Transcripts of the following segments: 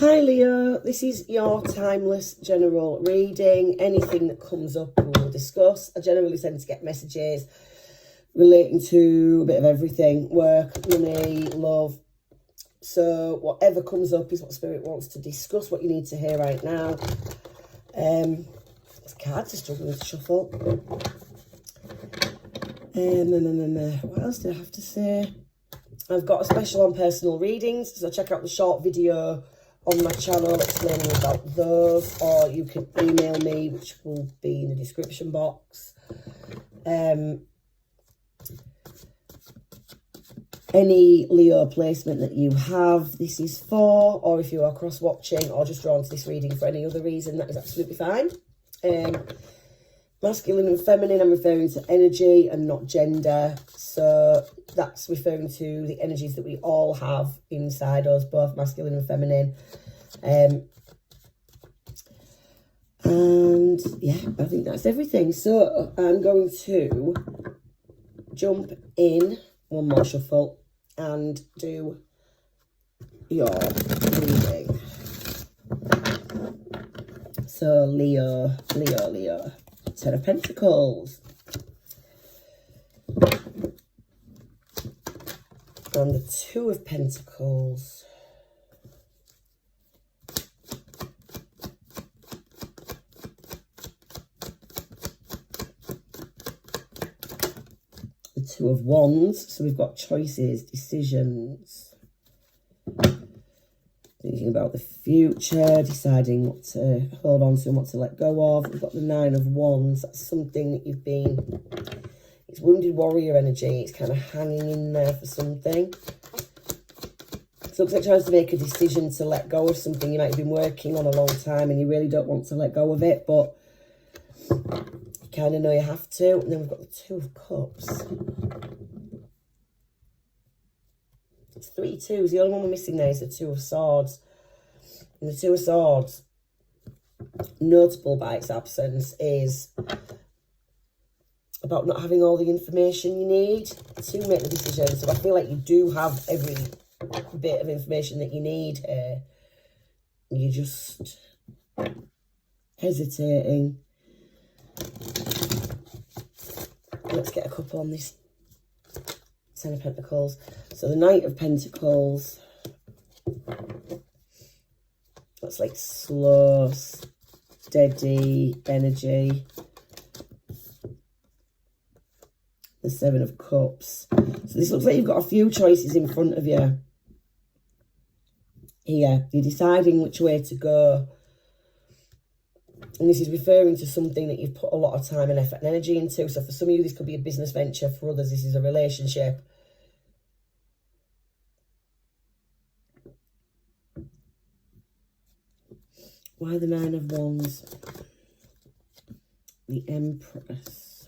Hi Leo, this is your timeless general reading. Anything that comes up we will discuss. I generally tend to get messages relating to a bit of everything: work, money, love. So whatever comes up is what Spirit wants to discuss, what you need to hear right now. This cards are struggling to shuffle. What else do I have to say? I've got a special on personal readings, so check out the short video on my channel explaining about those, or you can email me, which will be in the description box. Any Leo placement that you have, this is for, or if you are cross-watching or just drawn to this reading for any other reason, that is absolutely fine. Masculine and feminine, I'm referring to energy and not gender. So that's referring to the energies that we all have inside us, both masculine and feminine. And yeah, I think that's everything. So I'm going to jump in one more shuffle and do your reading. So Leo. Ten of Pentacles. And the Two of Pentacles. The Two of Wands. So we've got choices, decisions. Thinking about the future, deciding what to hold on to and what to let go of. We've got the Nine of Wands. That's something that you've been... It's wounded warrior energy. It's kind of hanging in there for something. It looks like trying to make a decision to let go of something you might have been working on a long time and you really don't want to let go of it, but you kind of know you have to. And then we've got the Two of Cups. It's 3 twos. The only one we're missing there is the Two of Swords. And the Two of Swords, notable by its absence, is about not having all the information you need to make the decision. So I feel like you do have every bit of information that you need here. You're just hesitating. Let's get a couple on this Ten of Pentacles. So the Knight of Pentacles. That's like slow, steady energy. The Seven of Cups. So this looks like you've got a few choices in front of you. Here, you're deciding which way to go. And this is referring to something that you've put a lot of time and effort and energy into. So for some of you, this could be a business venture. For others, this is a relationship. Why the Nine of Wands? The Empress.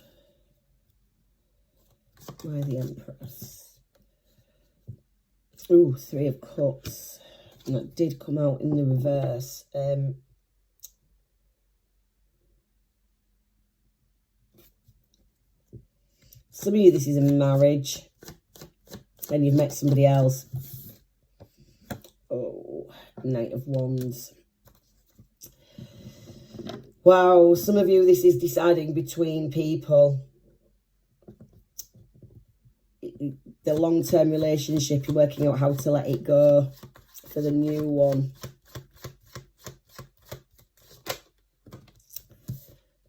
Why the Empress? Ooh, Three of Cups. And that did come out in the reverse. Some of you, this is a marriage. And you've met somebody else. Oh, Knight of Wands. Wow, some of you, this is deciding between people. The long-term relationship, you're working out how to let it go for the new one.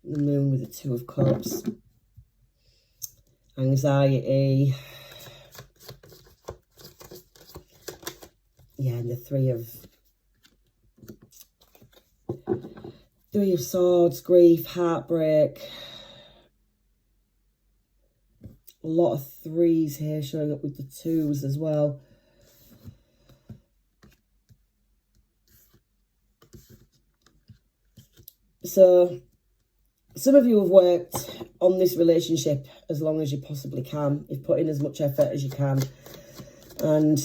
The Moon with the Two of Cups. Anxiety. Yeah, and the Three of Swords, grief, heartbreak. A lot of threes here showing up with the twos as well. So some of you have worked on this relationship as long as you possibly can. You've put in as much effort as you can and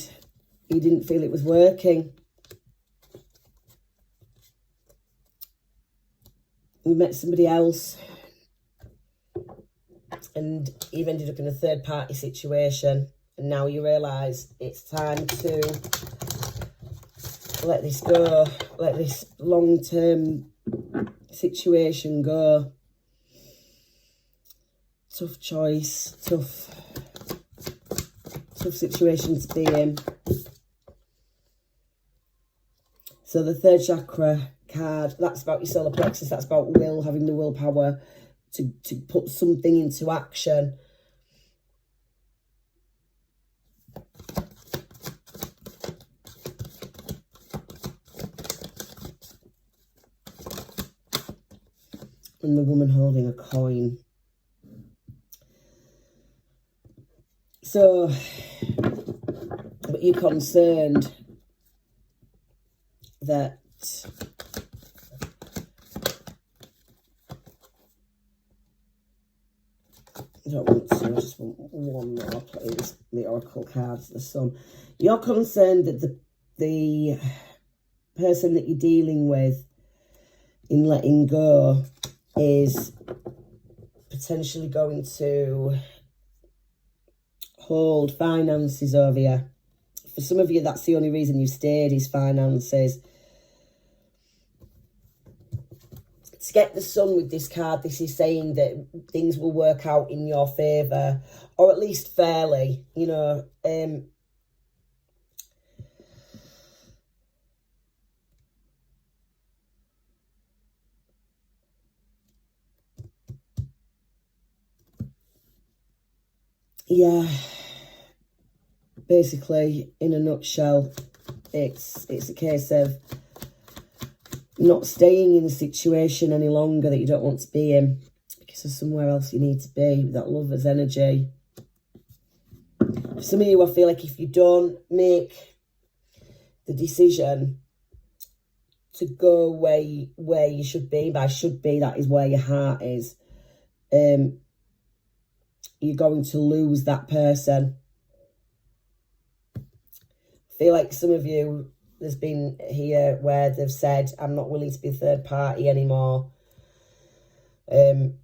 you didn't feel it was working. You met somebody else and you've ended up in a third party situation, and now you realise it's time to let this go. Let this long-term situation go. Tough choice, tough situation to be in. So the third chakra card, that's about your solar plexus. That's about will, having the willpower to put something into action. And the woman holding a coin. So, but you're concerned that I don't want to, I just want one more, please. The oracle cards, the sun. You're concerned that the person that you're dealing with in letting go is potentially going to hold finances over you. For some of you, that's the only reason you stayed, is finances. To get the sun with this card, this is saying that things will work out in your favour, or at least fairly, you know. Yeah, basically, in a nutshell, it's a case of not staying in a situation any longer that you don't want to be in, because there's somewhere else you need to be with that lover's energy. For some of you, I feel like if you don't make the decision to go where you should be, by should be, that is where your heart is, you're going to lose that person. I feel like some of you, there's been here where they've said, I'm not willing to be a third party anymore. And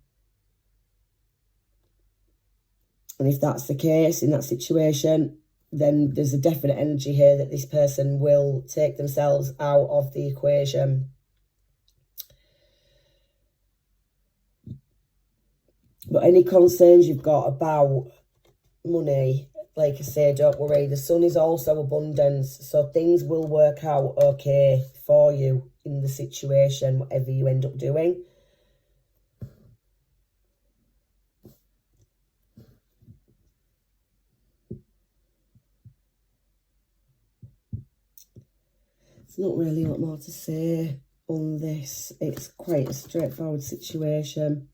if that's the case in that situation, then there's a definite energy here that this person will take themselves out of the equation. But any concerns you've got about money, like I say, don't worry. The sun is also abundance, so things will work out okay for you in the situation, whatever you end up doing. There's not really a lot more to say on this. It's quite a straightforward situation.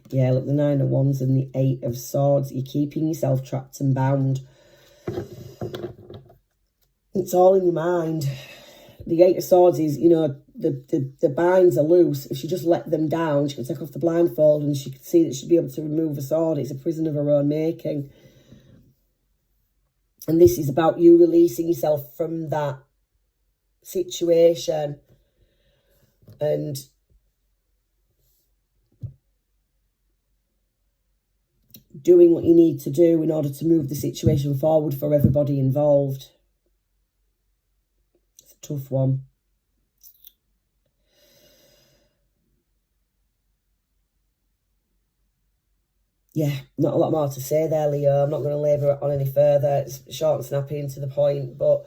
Yeah, look, the 9 of Wands and the 8 of Swords. You're keeping yourself trapped and bound. It's all in your mind. The 8 of Swords is, you know, the binds are loose. If she just let them down, she can take off the blindfold and she can see that she'll be able to remove a sword. It's a prison of her own making. And this is about you releasing yourself from that situation and doing what you need to do in order to move the situation forward for everybody involved. It's a tough one. Yeah, not a lot more to say there, Leo. I'm not going to labour it on any further. It's short and snappy and to the point, but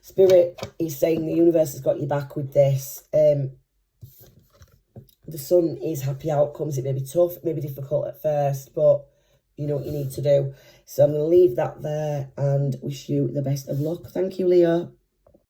Spirit is saying the universe has got your back with this. The sun is happy outcomes. It may be tough, it may be difficult at first, but you know what you need to do. So I'm going to leave that there and wish you the best of luck. Thank you, Leo.